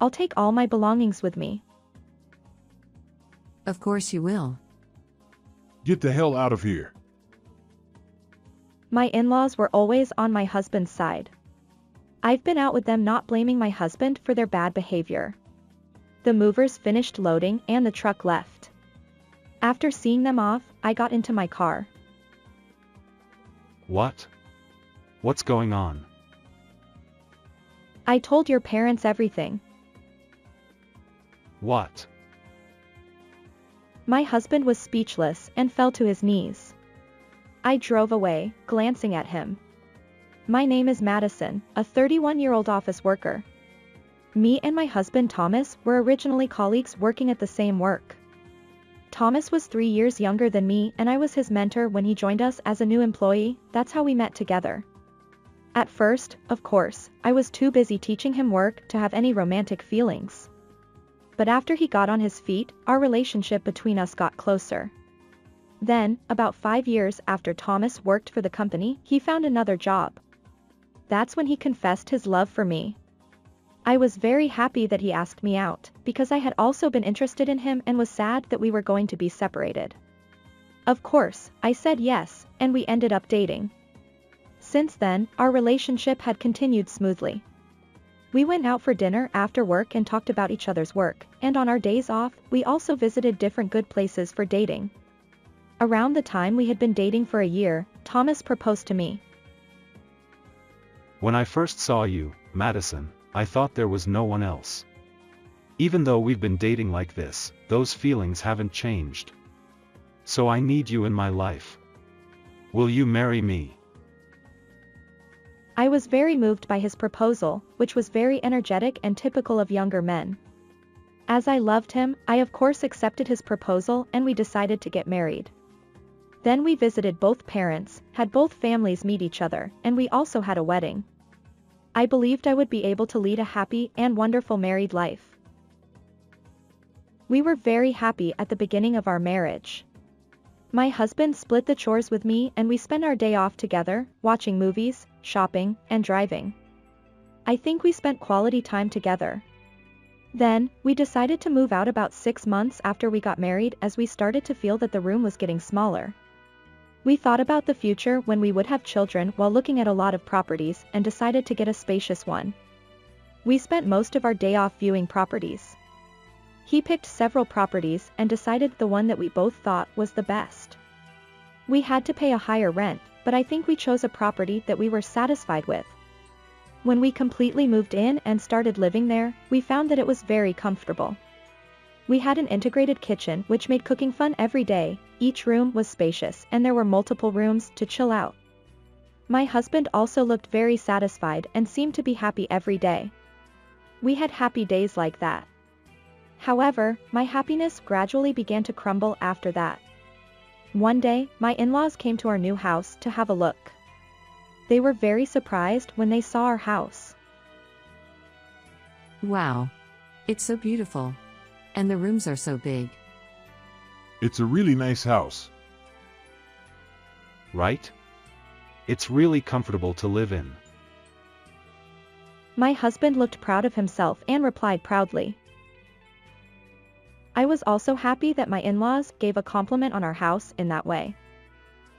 I'll take all my belongings with me. Of course you will. Get the hell out of here. My in-laws were always on my husband's side. I've been out with them, not blaming my husband for their bad behavior. The movers finished loading and the truck left. After seeing them off, I got into my car. What? What's going on? I told your parents everything. What? My husband was speechless and fell to his knees. I drove away, glancing at him. My name is Madison, a 31-year-old office worker. Me and my husband Thomas were originally colleagues working at the same work. Thomas was 3 years younger than me and I was his mentor when he joined us as a new employee. That's how we met together. At first, of course, I was too busy teaching him work to have any romantic feelings. But after he got on his feet, our relationship between us got closer. Then, about 5 years after Thomas worked for the company, he found another job. That's when he confessed his love for me. I was very happy that he asked me out, because I had also been interested in him and was sad that we were going to be separated. Of course, I said yes, and we ended up dating. Since then, our relationship had continued smoothly. We went out for dinner after work and talked about each other's work, and on our days off, we also visited different good places for dating. Around the time we had been dating for a year, Thomas proposed to me. When I first saw you, Madison, I thought there was no one else. Even though we've been dating like this, those feelings haven't changed. So I need you in my life. Will you marry me? I was very moved by his proposal, which was very energetic and typical of younger men. As I loved him, I of course accepted his proposal and we decided to get married. Then we visited both parents, had both families meet each other, and we also had a wedding. I believed I would be able to lead a happy and wonderful married life. We were very happy at the beginning of our marriage. My husband split the chores with me and we spent our day off together, watching movies, shopping, and driving. I think we spent quality time together. Then, we decided to move out about 6 months after we got married as we started to feel that the room was getting smaller. We thought about the future when we would have children while looking at a lot of properties and decided to get a spacious one. We spent most of our day off viewing properties. He picked several properties and decided the one that we both thought was the best. We had to pay a higher rent, but I think we chose a property that we were satisfied with. When we completely moved in and started living there, we found that it was very comfortable. We had an integrated kitchen which made cooking fun every day, each room was spacious and there were multiple rooms to chill out. My husband also looked very satisfied and seemed to be happy every day. We had happy days like that. However, my happiness gradually began to crumble after that. One day, my in-laws came to our new house to have a look. They were very surprised when they saw our house. Wow. It's so beautiful. And the rooms are so big. It's a really nice house. Right? It's really comfortable to live in. My husband looked proud of himself and replied proudly. I was also happy that my in-laws gave a compliment on our house in that way.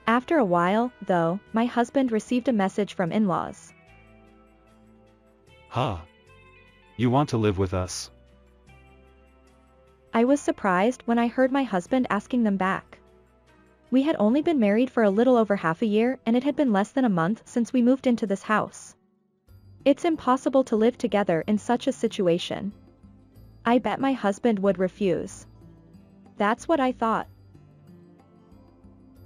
After a while, though, my husband received a message from in-laws. Huh? You want to live with us? I was surprised when I heard my husband asking them back. We had only been married for a little over half a year and it had been less than a month since we moved into this house. It's impossible to live together in such a situation. I bet my husband would refuse. That's what I thought.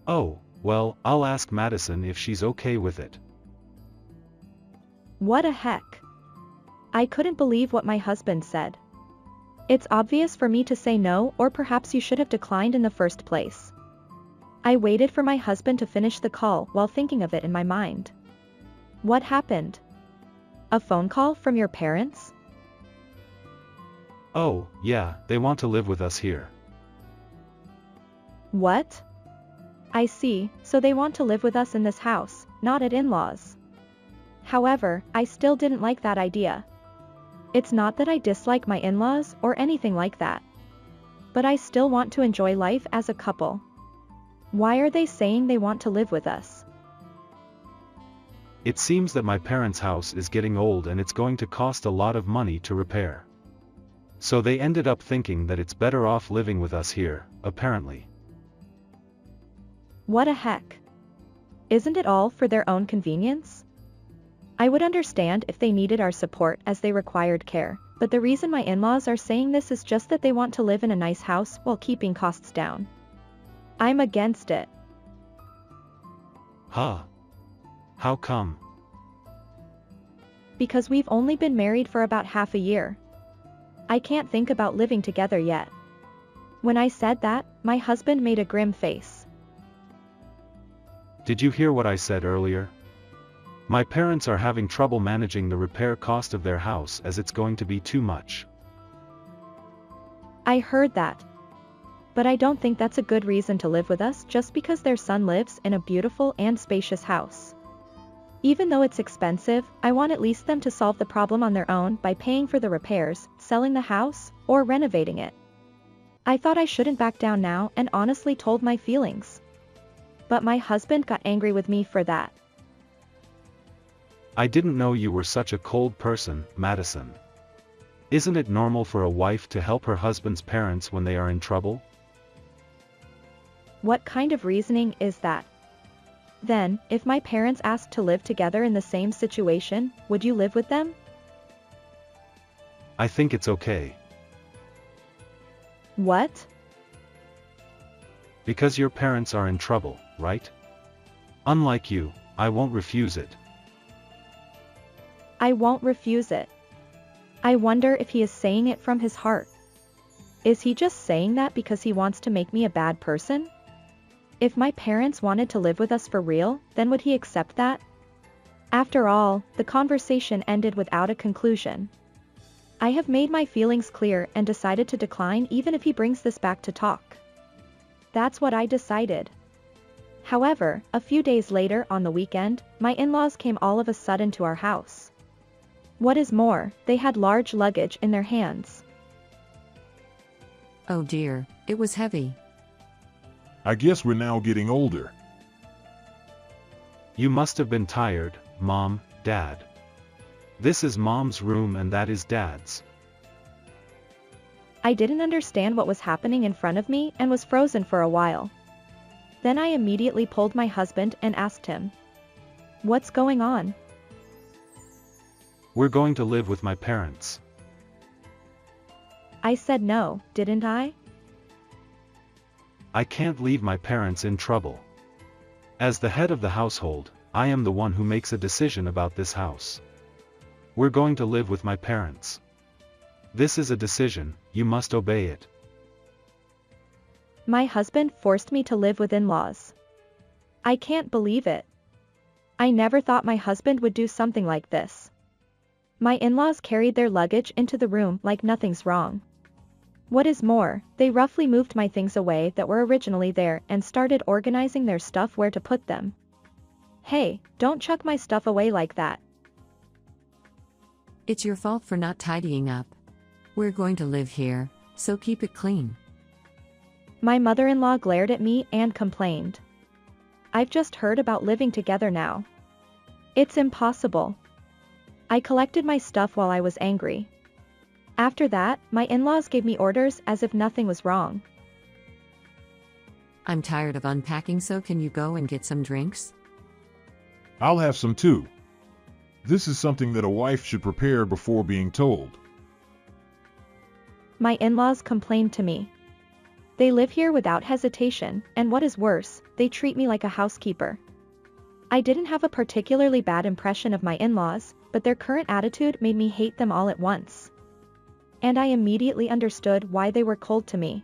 Oh, well, I'll ask Madison if she's okay with it. What a heck. I couldn't believe what my husband said. It's obvious for me to say no, or perhaps you should have declined in the first place. I waited for my husband to finish the call while thinking of it in my mind. What happened? A phone call from your parents? Oh, yeah, they want to live with us here. What? I see, so they want to live with us in this house, not at in-laws. However, I still didn't like that idea. It's not that I dislike my in-laws or anything like that. But I still want to enjoy life as a couple. Why are they saying they want to live with us? It seems that my parents' house is getting old and it's going to cost a lot of money to repair. So they ended up thinking that it's better off living with us here, apparently. What a heck. Isn't it all for their own convenience? I would understand if they needed our support as they required care, but the reason my in-laws are saying this is just that they want to live in a nice house while keeping costs down. I'm against it. Huh? How come? Because we've only been married for about half a year. I can't think about living together yet. When I said that, my husband made a grim face. Did you hear what I said earlier? My parents are having trouble managing the repair cost of their house as it's going to be too much. I heard that. But I don't think that's a good reason to live with us just because their son lives in a beautiful and spacious house. Even though it's expensive, I want at least them to solve the problem on their own by paying for the repairs, selling the house, or renovating it. I thought I shouldn't back down now and honestly told my feelings. But my husband got angry with me for that. I didn't know you were such a cold person, Madison. Isn't it normal for a wife to help her husband's parents when they are in trouble? What kind of reasoning is that? Then, if my parents asked to live together in the same situation, would you live with them? I think it's okay. What? Because your parents are in trouble, right? Unlike you, I won't refuse it. I won't refuse it. I wonder if he is saying it from his heart. Is he just saying that because he wants to make me a bad person? If my parents wanted to live with us for real, then would he accept that? After all, the conversation ended without a conclusion. I have made my feelings clear and decided to decline even if he brings this back to talk. That's what I decided. However, a few days later on the weekend, my in-laws came all of a sudden to our house. What is more, they had large luggage in their hands. Oh dear, it was heavy. I guess we're now getting older. You must have been tired, Mom, Dad. This is Mom's room and that is Dad's. I didn't understand what was happening in front of me and was frozen for a while. Then I immediately pulled my husband and asked him, "What's going on?" We're going to live with my parents. I said no, didn't I? I can't leave my parents in trouble. As the head of the household, I am the one who makes a decision about this house. We're going to live with my parents. This is a decision, you must obey it. My husband forced me to live with in-laws. I can't believe it. I never thought my husband would do something like this. My in-laws carried their luggage into the room like nothing's wrong. What is more, they roughly moved my things away that were originally there and started organizing their stuff where to put them. Hey, don't chuck my stuff away like that. It's your fault for not tidying up. We're going to live here, so keep it clean. My mother-in-law glared at me and complained. I've just heard about living together now. It's impossible. I collected my stuff while I was angry. After that, my in-laws gave me orders as if nothing was wrong. I'm tired of unpacking, so can you go and get some drinks? I'll have some too. This is something that a wife should prepare before being told. My in-laws complained to me. They live here without hesitation, and what is worse, they treat me like a housekeeper. I didn't have a particularly bad impression of my in-laws, but their current attitude made me hate them all at once. And I immediately understood why they were cold to me.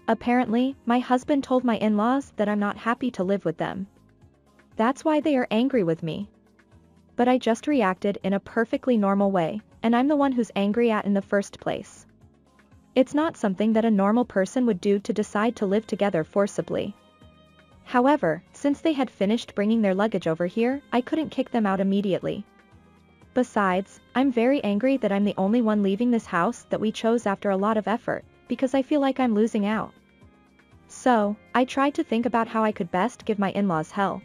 Apparently, my husband told my in-laws that I'm not happy to live with them. That's why they are angry with me. But I just reacted in a perfectly normal way, and I'm the one who's angry at in the first place. It's not something that a normal person would do to decide to live together forcibly. However, since they had finished bringing their luggage over here, I couldn't kick them out immediately. Besides, I'm very angry that I'm the only one leaving this house that we chose after a lot of effort, because I feel like I'm losing out. So, I tried to think about how I could best give my in-laws hell.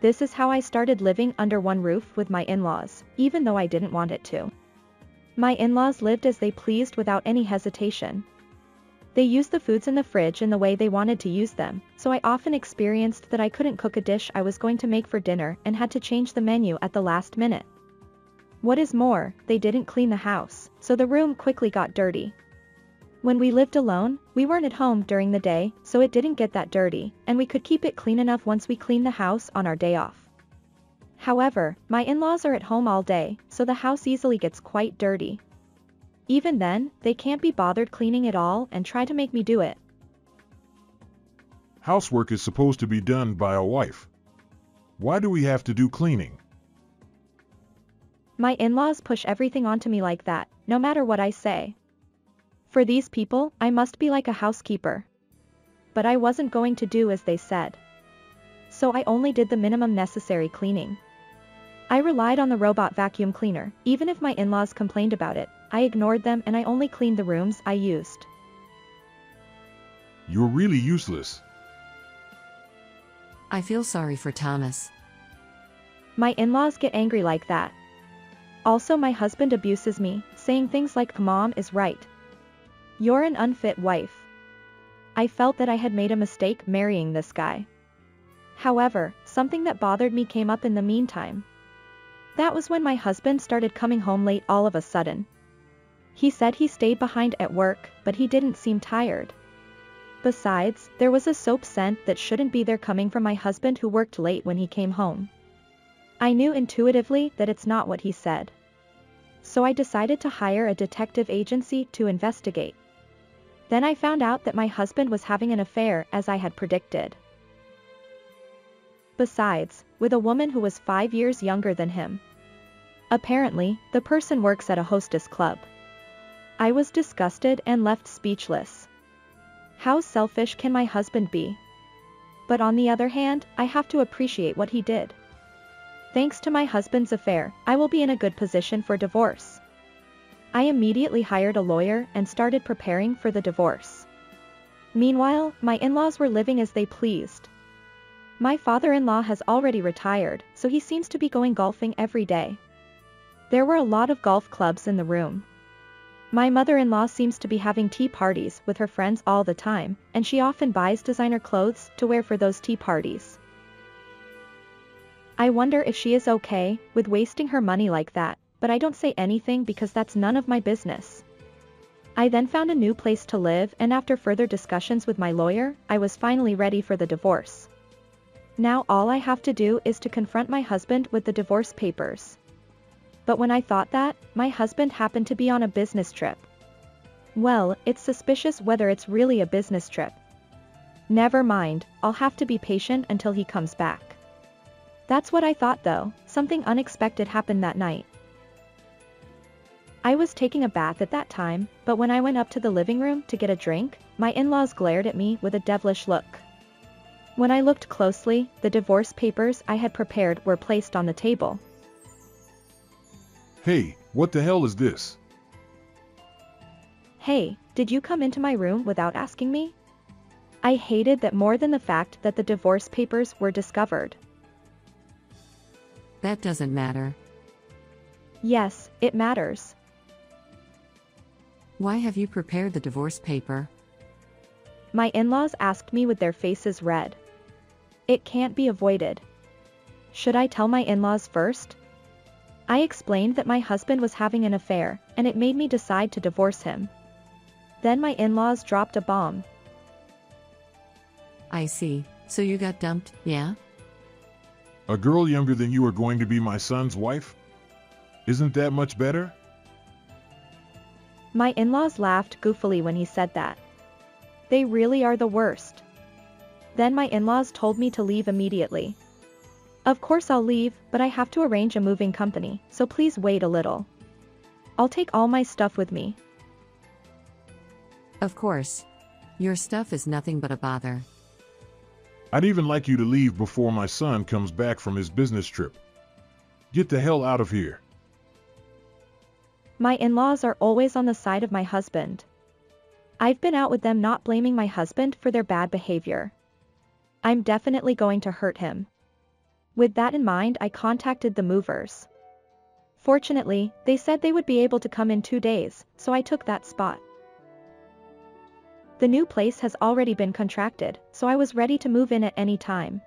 This is how I started living under one roof with my in-laws, even though I didn't want it to. My in-laws lived as they pleased without any hesitation. They used the foods in the fridge in the way they wanted to use them, so I often experienced that I couldn't cook a dish I was going to make for dinner and had to change the menu at the last minute. What is more, they didn't clean the house, so the room quickly got dirty. When we lived alone, we weren't at home during the day, so it didn't get that dirty, and we could keep it clean enough once we cleaned the house on our day off. However, my in-laws are at home all day, so the house easily gets quite dirty. Even then, they can't be bothered cleaning it all and try to make me do it. Housework is supposed to be done by a wife. Why do we have to do cleaning? My in-laws push everything onto me like that, no matter what I say. For these people, I must be like a housekeeper. But I wasn't going to do as they said. So I only did the minimum necessary cleaning. I relied on the robot vacuum cleaner, even if my in-laws complained about it. I ignored them and I only cleaned the rooms I used. You're really useless. I feel sorry for Thomas. My in-laws get angry like that. Also, my husband abuses me, saying things like "Mom is right. You're an unfit wife." I felt that I had made a mistake marrying this guy. However, something that bothered me came up in the meantime. That was when my husband started coming home late all of a sudden. He said he stayed behind at work, but he didn't seem tired. Besides, there was a soap scent that shouldn't be there coming from my husband who worked late when he came home. I knew intuitively that it's not what he said. So I decided to hire a detective agency to investigate. Then I found out that my husband was having an affair as I had predicted. Besides, with a woman who was 5 years younger than him. Apparently, the person works at a hostess club. I was disgusted and left speechless. How selfish can my husband be? But on the other hand, I have to appreciate what he did. Thanks to my husband's affair, I will be in a good position for divorce. I immediately hired a lawyer and started preparing for the divorce. Meanwhile, my in-laws were living as they pleased. My father-in-law has already retired, so he seems to be going golfing every day. There were a lot of golf clubs in the room. My mother-in-law seems to be having tea parties with her friends all the time, and she often buys designer clothes to wear for those tea parties. I wonder if she is okay with wasting her money like that, but I don't say anything because that's none of my business. I then found a new place to live, and after further discussions with my lawyer, I was finally ready for the divorce. Now all I have to do is to confront my husband with the divorce papers. But when I thought that, my husband happened to be on a business trip. Well, it's suspicious whether it's really a business trip. Never mind, I'll have to be patient until he comes back. That's what I thought though. Something unexpected happened that night. I was taking a bath at that time, but when I went up to the living room to get a drink, my in-laws glared at me with a devilish look. When I looked closely, the divorce papers I had prepared were placed on the table. Hey, what the hell is this? Hey, did you come into my room without asking me? I hated that more than the fact that the divorce papers were discovered. That doesn't matter. Yes, it matters. Why have you prepared the divorce paper? My in-laws asked me with their faces red. It can't be avoided. Should I tell my in-laws first? I explained that my husband was having an affair, and it made me decide to divorce him. Then my in-laws dropped a bomb. I see, so you got dumped, yeah? A girl younger than you are going to be my son's wife? Isn't that much better? My in-laws laughed goofily when he said that. They really are the worst. Then my in-laws told me to leave immediately. Of course I'll leave, but I have to arrange a moving company, so please wait a little. I'll take all my stuff with me. Of course. Your stuff is nothing but a bother. I'd even like you to leave before my son comes back from his business trip. Get the hell out of here. My in-laws are always on the side of my husband. I've been out with them not blaming my husband for their bad behavior. I'm definitely going to hurt him. With that in mind, I contacted the movers. Fortunately, they said they would be able to come in 2 days, so I took that spot. The new place has already been contracted, so I was ready to move in at any time.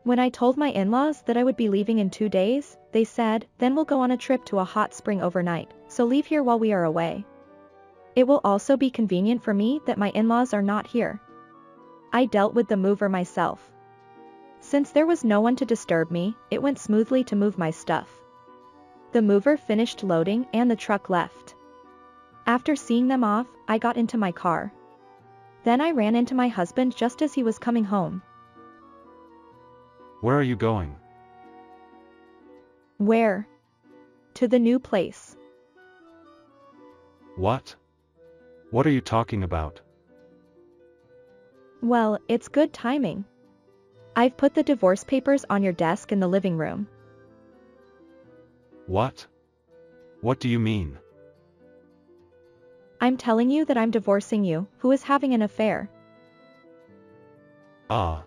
When I told my in-laws that I would be leaving in 2 days, they said, then we'll go on a trip to a hot spring overnight, so leave here while we are away. It will also be convenient for me that my in-laws are not here. I dealt with the mover myself. Since there was no one to disturb me, it went smoothly to move my stuff. The mover finished loading and the truck left. After seeing them off, I got into my car. Then I ran into my husband just as he was coming home. Where are you going? Where? To the new place. What? What are you talking about? Well, it's good timing. I've put the divorce papers on your desk in the living room. What? What do you mean? I'm telling you that I'm divorcing you, who is having an affair. Ah.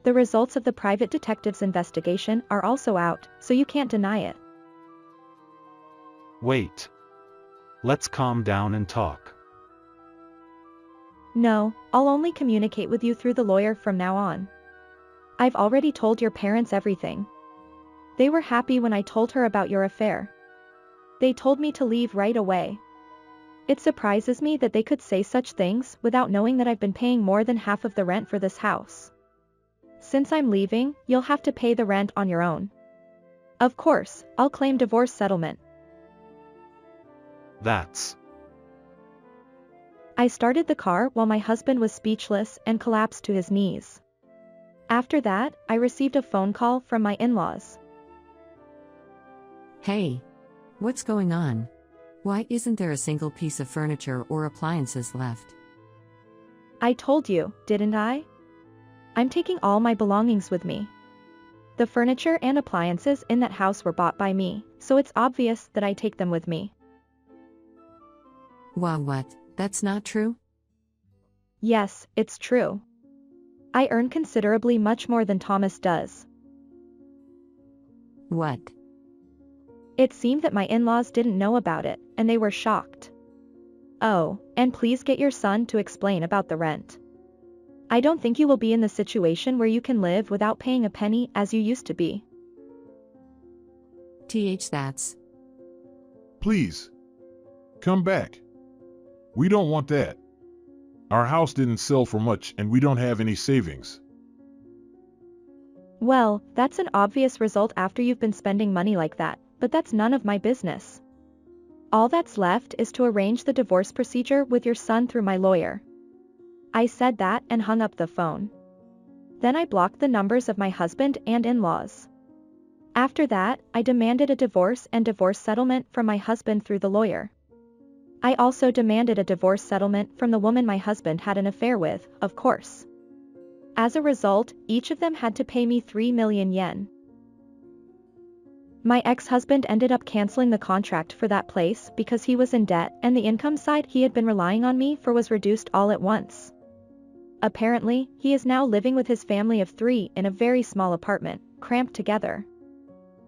The results of the private detective's investigation are also out, so you can't deny it. Wait. Let's calm down and talk. No, I'll only communicate with you through the lawyer from now on. I've already told your parents everything. They were happy when I told her about your affair. They told me to leave right away. It surprises me that they could say such things without knowing that I've been paying more than half of the rent for this house. Since I'm leaving, you'll have to pay the rent on your own. Of course, I'll claim divorce settlement. That's... I started the car while my husband was speechless and collapsed to his knees. After that, I received a phone call from my in-laws. Hey. What's going on? Why isn't there a single piece of furniture or appliances left? I told you, didn't I? I'm taking all my belongings with me. The furniture and appliances in that house were bought by me, so it's obvious that I take them with me. What? That's not true? Yes, it's true. I earn considerably much more than Thomas does. What? It seemed that my in-laws didn't know about it, and they were shocked. Oh, and please get your son to explain about the rent. I don't think you will be in the situation where you can live without paying a penny as you used to be. That's... Please. Come back. We don't want that. Our house didn't sell for much and we don't have any savings. Well, that's an obvious result after you've been spending money like that, but that's none of my business. All that's left is to arrange the divorce procedure with your son through my lawyer. I said that and hung up the phone. Then I blocked the numbers of my husband and in-laws. After that, I demanded a divorce and divorce settlement from my husband through the lawyer. I also demanded a divorce settlement from the woman my husband had an affair with, of course. As a result, each of them had to pay me 3 million yen. My ex-husband ended up canceling the contract for that place because he was in debt and the income side he had been relying on me for was reduced all at once. Apparently, he is now living with his family of 3 in a very small apartment, cramped together.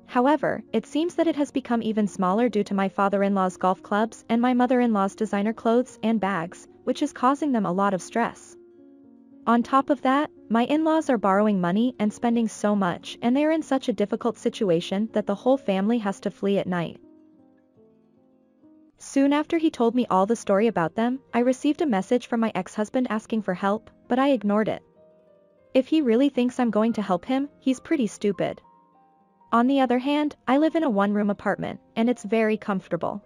However, it seems that it has become even smaller due to my father-in-law's golf clubs and my mother-in-law's designer clothes and bags, which is causing them a lot of stress. On top of that, my in-laws are borrowing money and spending so much and they are in such a difficult situation that the whole family has to flee at night. Soon after he told me all the story about them, I received a message from my ex-husband asking for help, but I ignored it. If he really thinks I'm going to help him, he's pretty stupid. On the other hand, I live in a one-room apartment, and it's very comfortable.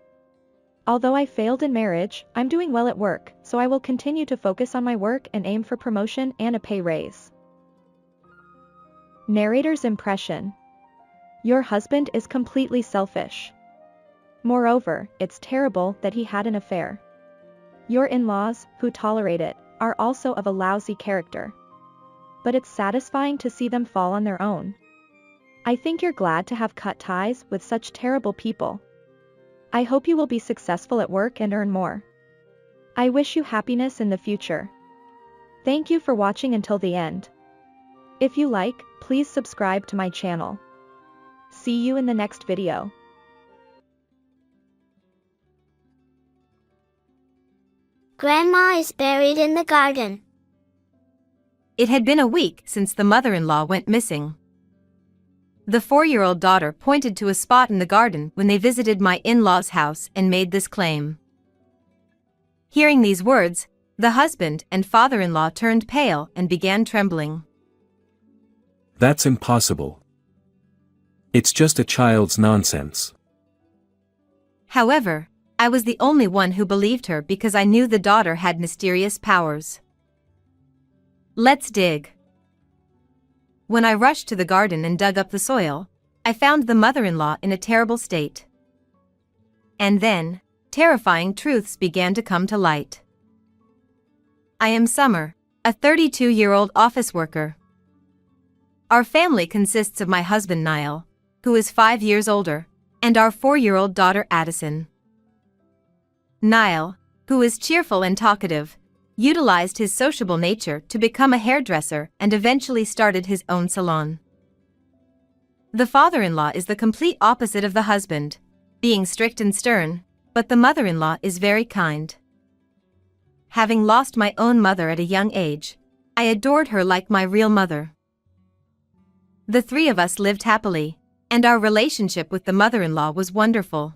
Although I failed in marriage, I'm doing well at work, so I will continue to focus on my work and aim for promotion and a pay raise. Narrator's impression. Your husband is completely selfish. Moreover, it's terrible that he had an affair. Your in-laws, who tolerate it, are also of a lousy character. But it's satisfying to see them fall on their own. I think you're glad to have cut ties with such terrible people. I hope you will be successful at work and earn more. I wish you happiness in the future. Thank you for watching until the end. If you like, please subscribe to my channel. See you in the next video. Grandma is buried in the garden. It had been a week since the mother-in-law went missing. The 4-year-old daughter pointed to a spot in the garden when they visited my in-laws' house and made this claim. Hearing these words, the husband and father-in-law turned pale and began trembling. That's impossible. It's just a child's nonsense. However, I was the only one who believed her because I knew the daughter had mysterious powers. Let's dig. When I rushed to the garden and dug up the soil, I found the mother-in-law in a terrible state. And then, terrifying truths began to come to light. I am Summer, a 32-year-old office worker. Our family consists of my husband Niall, who is 5 years older, and our 4-year-old daughter Addison. Niall, who is cheerful and talkative, utilized his sociable nature to become a hairdresser and eventually started his own salon. The father-in-law is the complete opposite of the husband, being strict and stern, but the mother-in-law is very kind. Having lost my own mother at a young age, I adored her like my real mother. The 3 of us lived happily, and our relationship with the mother-in-law was wonderful.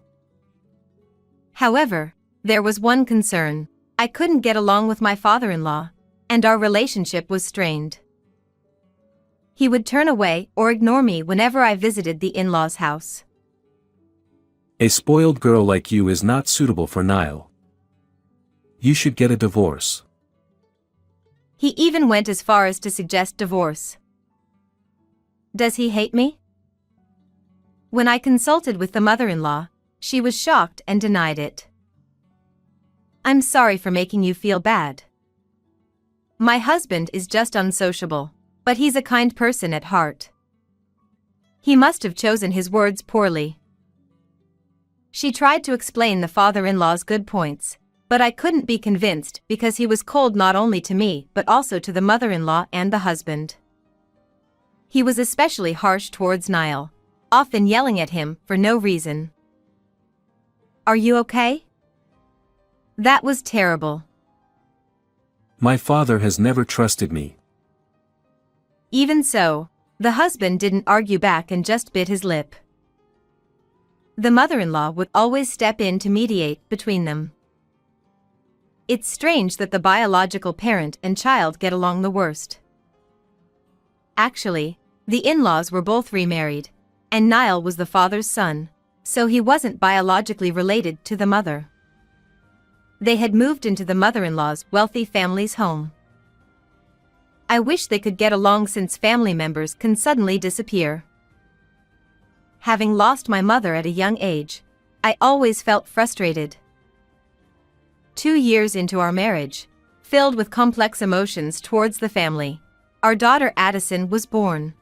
However, there was one concern. I couldn't get along with my father-in-law, and our relationship was strained. He would turn away or ignore me whenever I visited the in-laws' house. A spoiled girl like you is not suitable for Niall. You should get a divorce. He even went as far as to suggest divorce. Does he hate me? When I consulted with the mother-in-law, she was shocked and denied it. I'm sorry for making you feel bad. My husband is just unsociable, but he's a kind person at heart. He must have chosen his words poorly. She tried to explain the father-in-law's good points, but I couldn't be convinced because he was cold not only to me but also to the mother-in-law and the husband. He was especially harsh towards Niall, often yelling at him for no reason. Are you okay? That was terrible. My father has never trusted me. Even so, the husband didn't argue back and just bit his lip. The mother-in-law would always step in to mediate between them. It's strange that the biological parent and child get along the worst. Actually, the in-laws were both remarried, and Niall was the father's son, so he wasn't biologically related to the mother. They had moved into the mother-in-law's wealthy family's home. I wish they could get along since family members can suddenly disappear. Having lost my mother at a young age, I always felt frustrated. 2 years into our marriage, filled with complex emotions towards the family, our daughter Addison was born.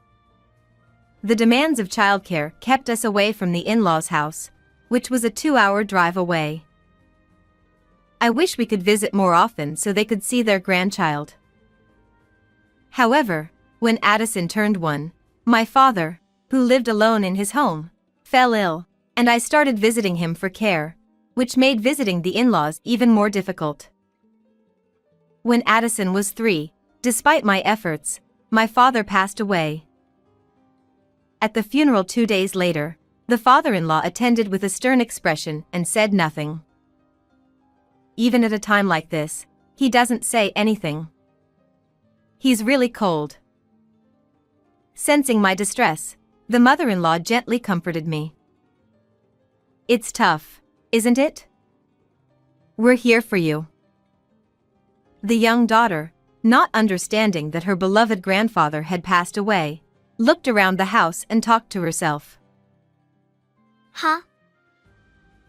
The demands of childcare kept us away from the in-laws' house, which was a 2-hour drive away. I wish we could visit more often so they could see their grandchild. However, when Addison turned 1, my father, who lived alone in his home, fell ill, and I started visiting him for care, which made visiting the in-laws even more difficult. When Addison was 3, despite my efforts, my father passed away. At the funeral 2 days later, the father-in-law attended with a stern expression and said nothing. Even at a time like this, he doesn't say anything. He's really cold. Sensing my distress, the mother-in-law gently comforted me. It's tough, isn't it? We're here for you. The young daughter, not understanding that her beloved grandfather had passed away, looked around the house and talked to herself. Huh?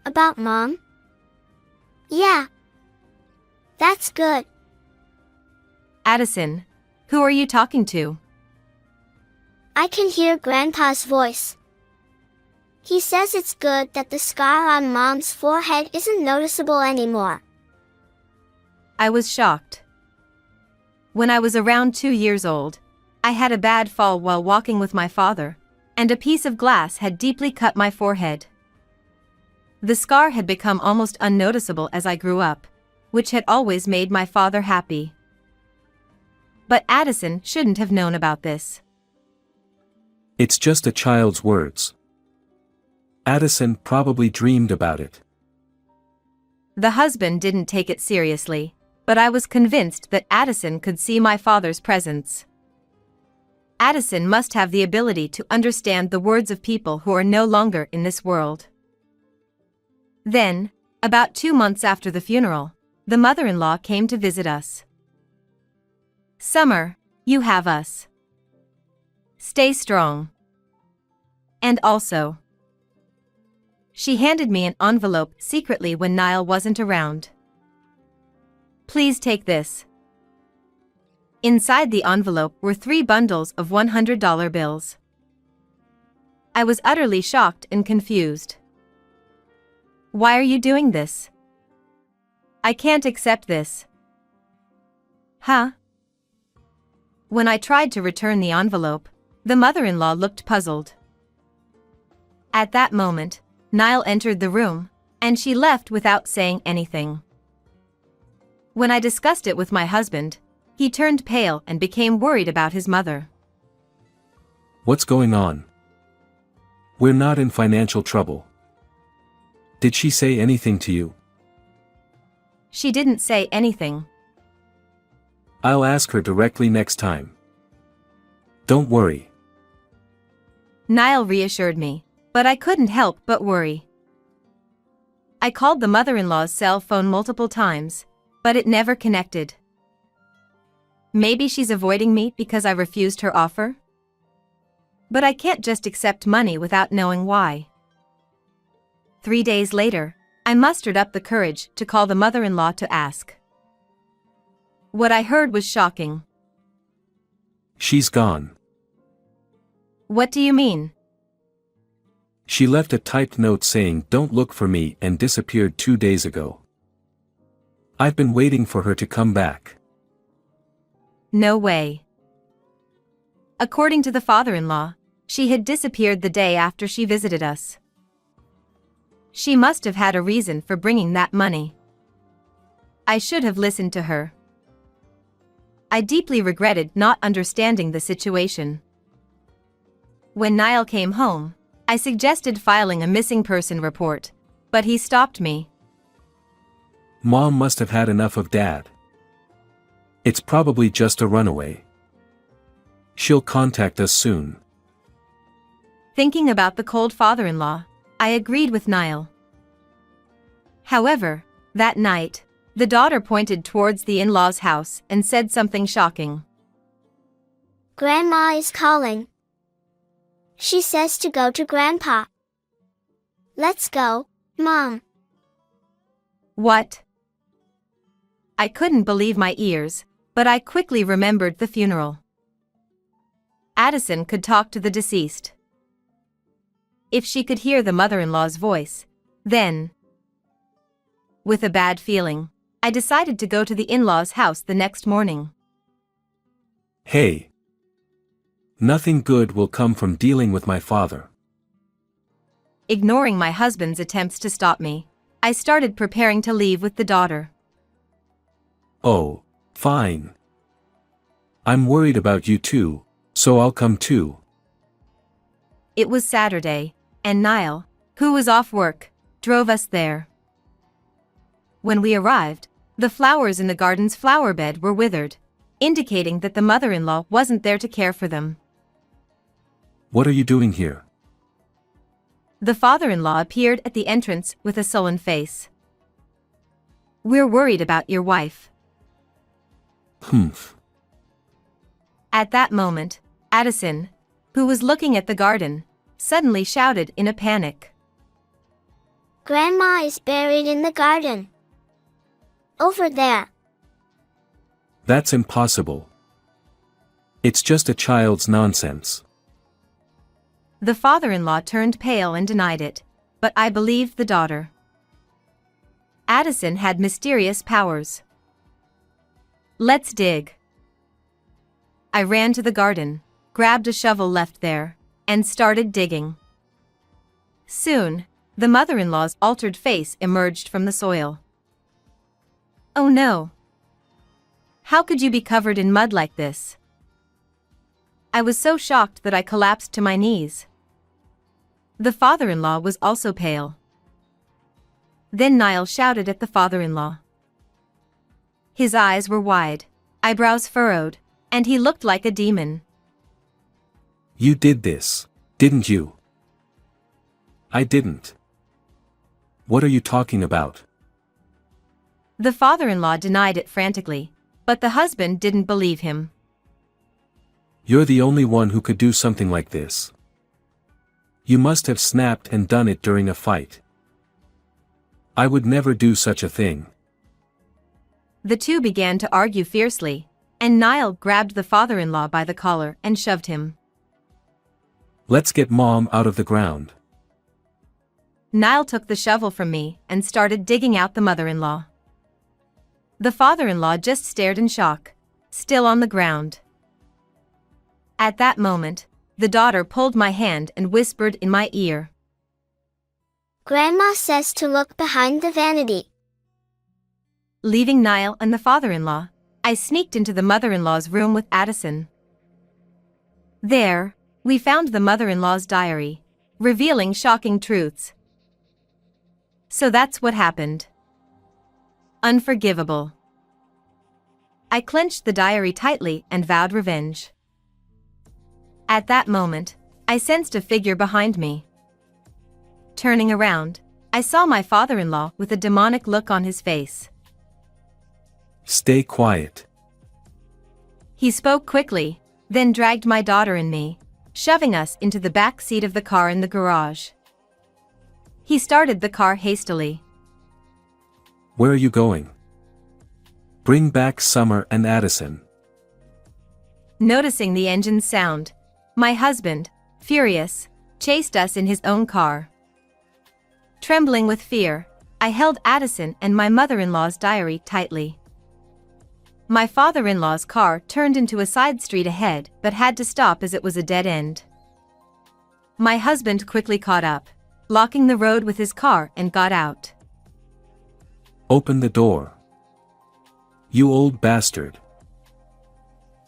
About Mom? Yeah. That's good. Addison, who are you talking to? I can hear Grandpa's voice. He says it's good that the scar on Mom's forehead isn't noticeable anymore. I was shocked. When I was around 2 years old, I had a bad fall while walking with my father, and a piece of glass had deeply cut my forehead. The scar had become almost unnoticeable as I grew up, which had always made my father happy. But Addison shouldn't have known about this. It's just a child's words. Addison probably dreamed about it. The husband didn't take it seriously, but I was convinced that Addison could see my father's presence. Addison must have the ability to understand the words of people who are no longer in this world. Then, about 2 months after the funeral, the mother-in-law came to visit us. "Summer, you have us. Stay strong. And also..." She handed me an envelope secretly when Niall wasn't around. "Please take this." Inside the envelope were 3 bundles of $100 bills. I was utterly shocked and confused. "Why are you doing this? I can't accept this." "Huh?" When I tried to return the envelope, the mother-in-law looked puzzled. At that moment, Niall entered the room, and she left without saying anything. When I discussed it with my husband, he turned pale and became worried about his mother. What's going on? We're not in financial trouble. Did she say anything to you? She didn't say anything. I'll ask her directly next time. Don't worry. Niall reassured me, but I couldn't help but worry. I called the mother-in-law's cell phone multiple times, but it never connected. Maybe she's avoiding me because I refused her offer? But I can't just accept money without knowing why. 3 days later, I mustered up the courage to call the mother-in-law to ask. What I heard was shocking. She's gone. What do you mean? She left a typed note saying don't look for me and disappeared 2 days ago. I've been waiting for her to come back. No way. According to the father-in-law, she had disappeared the day after she visited us. She must have had a reason for bringing that money. I should have listened to her. I deeply regretted not understanding the situation. When Niall came home, I suggested filing a missing person report, but he stopped me. Mom must have had enough of Dad. It's probably just a runaway. She'll contact us soon. Thinking about the cold father-in-law, I agreed with Niall. However, that night, the daughter pointed towards the in-laws' house and said something shocking. Grandma is calling. She says to go to Grandpa. Let's go, Mom. What? I couldn't believe my ears, but I quickly remembered the funeral. Addison could talk to the deceased. If she could hear the mother-in-law's voice, then... With a bad feeling, I decided to go to the in-laws' house the next morning. Hey. Nothing good will come from dealing with my father. Ignoring my husband's attempts to stop me, I started preparing to leave with the daughter. Oh, fine. I'm worried about you too, so I'll come too. It was Saturday, and Niall, who was off work, drove us there. When we arrived, the flowers in the garden's flower bed were withered, indicating that the mother-in-law wasn't there to care for them. What are you doing here? The father-in-law appeared at the entrance with a sullen face. We're worried about your wife. Humph. At that moment, Addison, who was looking at the garden, suddenly shouted in a panic. Grandma is buried in the garden. Over there. That's impossible. It's just a child's nonsense. The father-in-law turned pale and denied it, but I believed the daughter. Addison had mysterious powers. Let's dig. I ran to the garden, grabbed a shovel left there, and started digging. Soon, the mother-in-law's altered face emerged from the soil. Oh no! How could you be covered in mud like this? I was so shocked that I collapsed to my knees. The father-in-law was also pale. Then Niall shouted at the father-in-law. His eyes were wide, eyebrows furrowed, and he looked like a demon. You did this, didn't you? I didn't. What are you talking about? The father-in-law denied it frantically, but the husband didn't believe him. You're the only one who could do something like this. You must have snapped and done it during a fight. I would never do such a thing. The two began to argue fiercely, and Niall grabbed the father-in-law by the collar and shoved him. Let's get Mom out of the ground. Niall took the shovel from me and started digging out the mother-in-law. The father-in-law just stared in shock, still on the ground. At that moment, the daughter pulled my hand and whispered in my ear. Grandma says to look behind the vanity. Leaving Niall and the father-in-law, I sneaked into the mother-in-law's room with Addison. There, we found the mother-in-law's diary, revealing shocking truths. So that's what happened. Unforgivable. I clenched the diary tightly and vowed revenge. At that moment, I sensed a figure behind me. Turning around, I saw my father-in-law with a demonic look on his face. Stay quiet. He spoke quickly, then dragged my daughter and me, shoving us into the back seat of the car in the garage. He started the car hastily. Where are you going? Bring back Summer and Addison. Noticing the engine's sound, my husband, furious, chased us in his own car. Trembling with fear, I held Addison and my mother-in-law's diary tightly. My father-in-law's car turned into a side street ahead but had to stop as it was a dead end. My husband quickly caught up, blocking the road with his car, and got out. Open the door. You old bastard.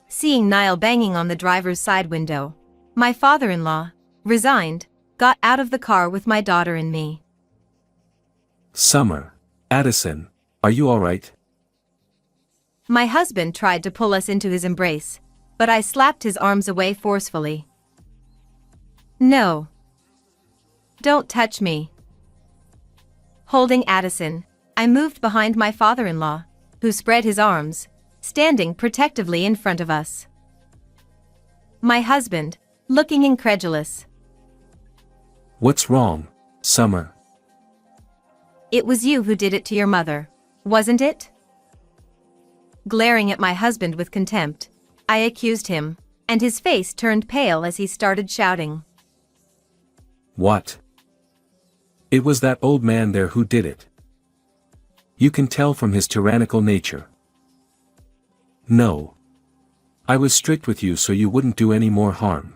Seeing Niall banging on the driver's side window, my father-in-law, resigned, got out of the car with my daughter and me. Summer, Addison, are you all right? My husband tried to pull us into his embrace, but I slapped his arms away forcefully. No. Don't touch me. Holding Addison, I moved behind my father-in-law, who spread his arms, standing protectively in front of us. My husband, looking incredulous. What's wrong, Summer? It was you who did it to your mother, wasn't it? Glaring at my husband with contempt, I accused him, and his face turned pale as he started shouting. What? It was that old man there who did it. You can tell from his tyrannical nature. No. I was strict with you so you wouldn't do any more harm.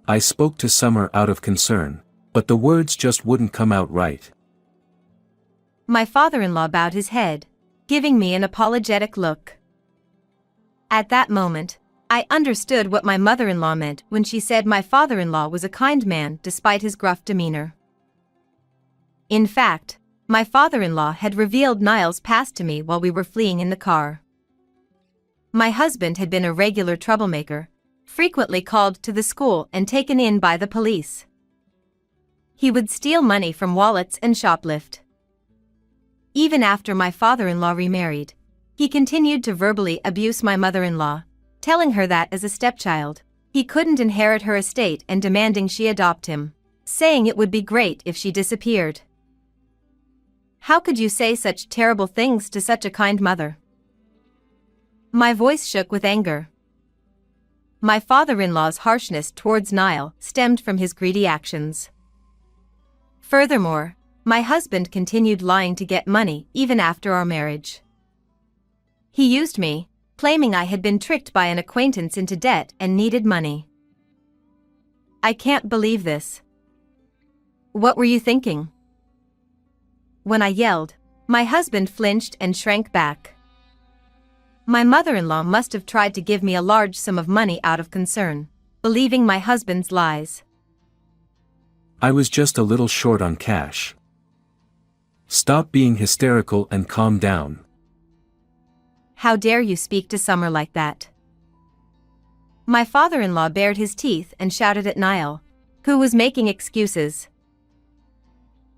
I spoke to Summer out of concern, but the words just wouldn't come out right. My father-in-law bowed his head, giving me an apologetic look. At that moment, I understood what my mother-in-law meant when she said my father-in-law was a kind man despite his gruff demeanor. In fact, my father-in-law had revealed Niall's past to me while we were fleeing in the car. My husband had been a regular troublemaker, frequently called to the school and taken in by the police. He would steal money from wallets and shoplift. Even after my father-in-law remarried, he continued to verbally abuse my mother-in-law, telling her that as a stepchild, he couldn't inherit her estate and demanding she adopt him, saying it would be great if she disappeared. How could you say such terrible things to such a kind mother? My voice shook with anger. my father-in-law's harshness towards Niall stemmed from his greedy actions. Furthermore, my husband continued lying to get money even after our marriage. He used me, claiming I had been tricked by an acquaintance into debt and needed money. I can't believe this. What were you thinking? When I yelled, my husband flinched and shrank back. My mother-in-law must have tried to give me a large sum of money out of concern, believing my husband's lies. I was just a little short on cash. Stop being hysterical and calm down. How dare you speak to Summer like that? My father-in-law bared his teeth and shouted at Niall, who was making excuses.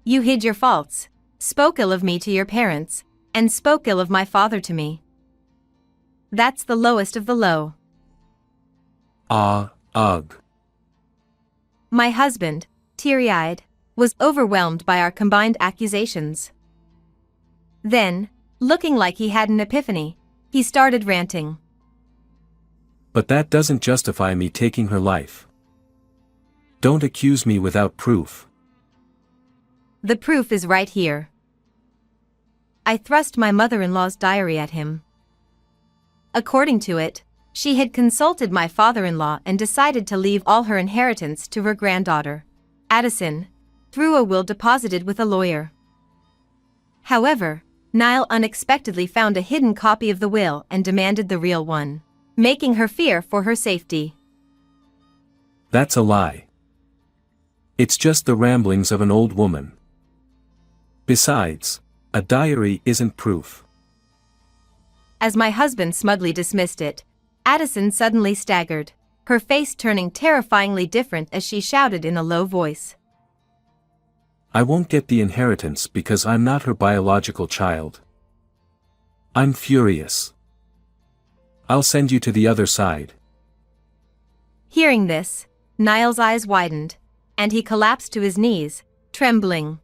You hid your faults, spoke ill of me to your parents, and spoke ill of my father to me. That's the lowest of the low. Ugh. My husband, teary-eyed, was overwhelmed by our combined accusations. Then, looking like he had an epiphany, he started ranting. But that doesn't justify me taking her life. Don't accuse me without proof. The proof is right here. I thrust my mother-in-law's diary at him. According to it, she had consulted my father-in-law and decided to leave all her inheritance to her granddaughter, Addison, through a will deposited with a lawyer. However, Niall unexpectedly found a hidden copy of the will and demanded the real one, making her fear for her safety. That's a lie. It's just the ramblings of an old woman. Besides, a diary isn't proof. As my husband smugly dismissed it, Addison suddenly staggered, her face turning terrifyingly different as she shouted in a low voice. I won't get the inheritance because I'm not her biological child. I'm furious. I'll send you to the other side. Hearing this, Niall's eyes widened, and he collapsed to his knees, trembling.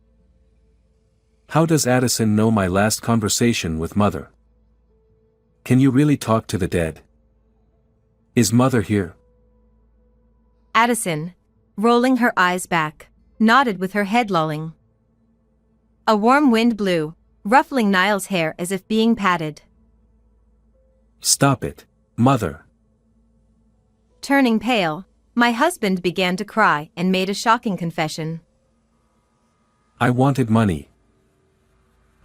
How does Addison know my last conversation with Mother? Can you really talk to the dead? Is Mother here? Addison, rolling her eyes back, nodded with her head lolling. A warm wind blew, ruffling Niall's hair as if being patted. Stop it, Mother. Turning pale, my husband began to cry and made a shocking confession. I wanted money.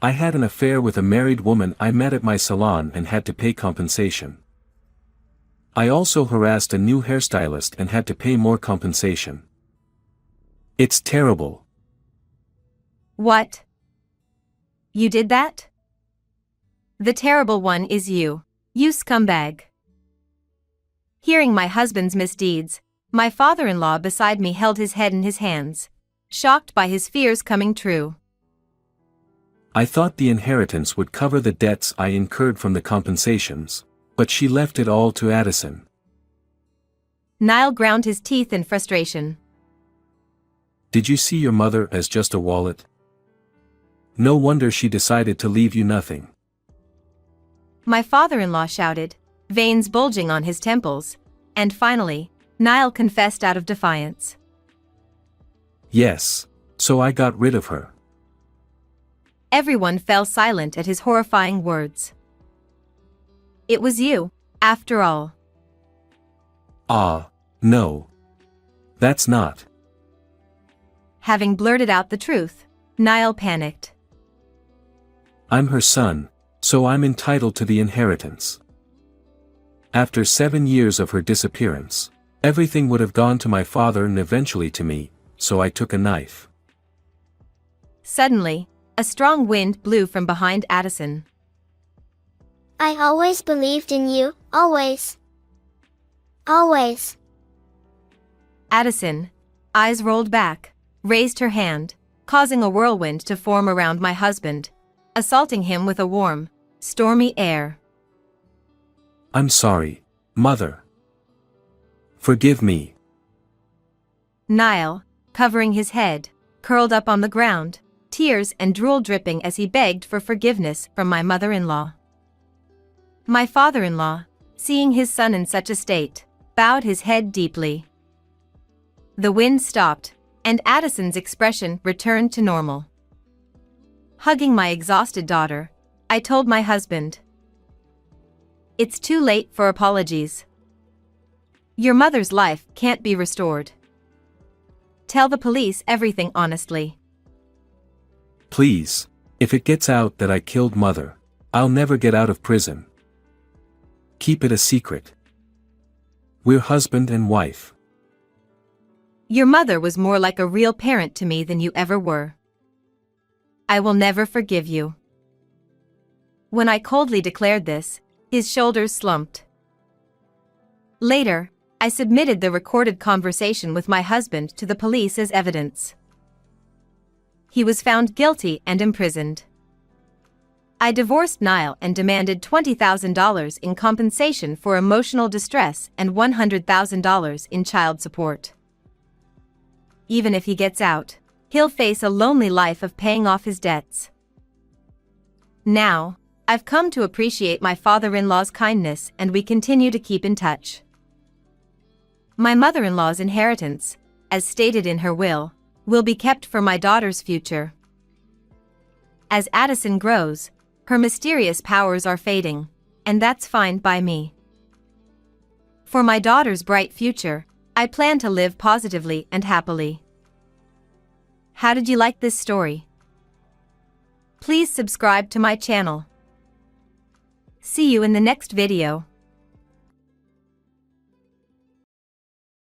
I had an affair with a married woman I met at my salon and had to pay compensation. I also harassed a new hairstylist and had to pay more compensation. It's terrible. What? You did that? The terrible one is you scumbag. Hearing my husband's misdeeds, my father-in-law beside me held his head in his hands, shocked by his fears coming true. I thought the inheritance would cover the debts I incurred from the compensations, but she left it all to Addison. Niall ground his teeth in frustration. Did you see your mother as just a wallet? No wonder she decided to leave you nothing. My father-in-law shouted, veins bulging on his temples, and finally, Niall confessed out of defiance. Yes, so I got rid of her. Everyone fell silent at his horrifying words. It was you, after all. No. That's not. Having blurted out the truth, Niall panicked. I'm her son, so I'm entitled to the inheritance. After 7 years of her disappearance, everything would have gone to my father and eventually to me, so I took a knife. Suddenly, a strong wind blew from behind Addison. I always believed in you, always. Always. Addison, eyes rolled back, raised her hand, causing a whirlwind to form around my husband, assaulting him with a warm, stormy air. I'm sorry, Mother. Forgive me. Niall, covering his head, curled up on the ground, tears and drool dripping as he begged for forgiveness from my mother-in-law. My father-in-law, seeing his son in such a state, bowed his head deeply. The wind stopped, and Addison's expression returned to normal. Hugging my exhausted daughter, I told my husband, "It's too late for apologies. Your mother's life can't be restored. Tell the police everything honestly." Please, if it gets out that I killed mother, I'll never get out of prison. Keep it a secret. We're husband and wife. Your mother was more like a real parent to me than you ever were. I will never forgive you. When I coldly declared this, his shoulders slumped. Later, I submitted the recorded conversation with my husband to the police as evidence. He was found guilty and imprisoned. I divorced Niall and demanded $20,000 in compensation for emotional distress and $100,000 in child support. Even if he gets out, he'll face a lonely life of paying off his debts. Now, I've come to appreciate my father-in-law's kindness, and we continue to keep in touch. My mother-in-law's inheritance, as stated in her will be kept for my daughter's future. As Addison grows, her mysterious powers are fading, and that's fine by me. For my daughter's bright future, I plan to live positively and happily. How did you like this story? Please subscribe to my channel. See you in the next video.